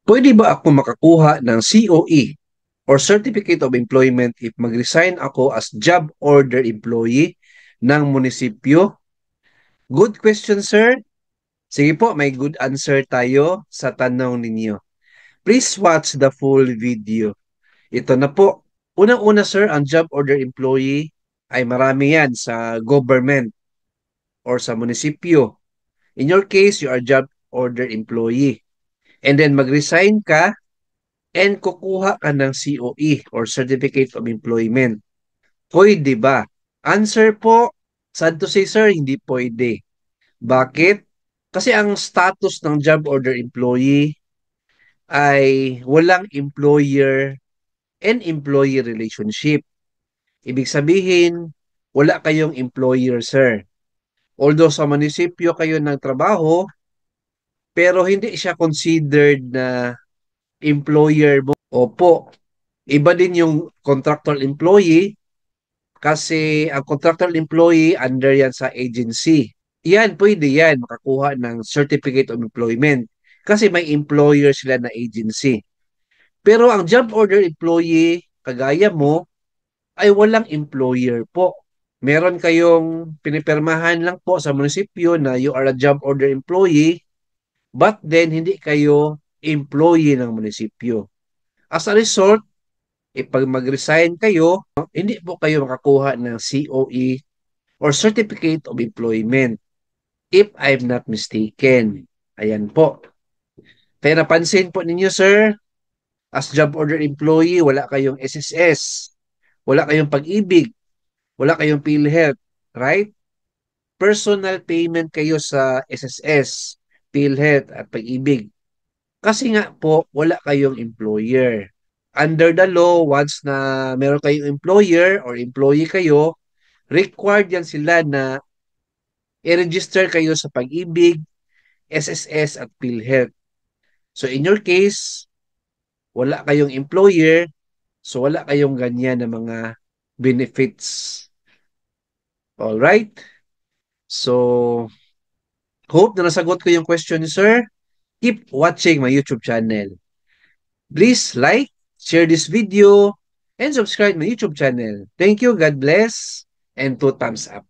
Pwede ba ako makakuha ng COE or Certificate of Employment if mag-resign ako as job order employee ng munisipyo? Good question, sir. Sige po, may good answer tayo sa tanong ninyo. Please watch the full video. Ito na po. Unang-una, sir, ang job order employee ay marami yan sa government or sa munisipyo. In your case, you are job order employee. And then mag-resign ka and kukuha ka ng COE or Certificate of Employment. Pwede ba? Answer po, sad to say sir, hindi pwede. Bakit? Kasi ang status ng job order employee ay walang employer and employee relationship. Ibig sabihin, wala kayong employer, sir. Although sa munisipyo kayo nagtrabaho, pero hindi siya considered na employer mo. Opo, iba din yung contractual employee kasi ang contractual employee under yan sa agency. Yan, pwede yan, makakuha ng Certificate of Employment kasi may employer sila na agency. Pero ang job order employee, kagaya mo, ay walang employer po. Meron kayong pinipirmahan lang po sa munisipyo na you are a job order employee, but then hindi kayo employee ng munisipyo. As a result, pag mag-resign kayo, hindi po kayo makakuha ng COE or Certificate of Employment if I'm not mistaken. Ayan po. Kaya napansin po ninyo, sir, as job order employee, wala kayong SSS, wala kayong pag-ibig, wala kayong PhilHealth, right? Personal payment kayo sa SSS, PhilHealth at pag-ibig. Kasi nga po, wala kayong employer. Under the law, once na meron kayong employer or employee kayo, required yan sila na i-register kayo sa pag-ibig, SSS at PhilHealth. So in your case, wala kayong employer, so wala kayong ganyan na mga benefits. Alright? So, hope na nasagot ko yung question ni sir. Keep watching my YouTube channel. Please like, share this video, and subscribe my YouTube channel. Thank you, God bless, and 2 thumbs up.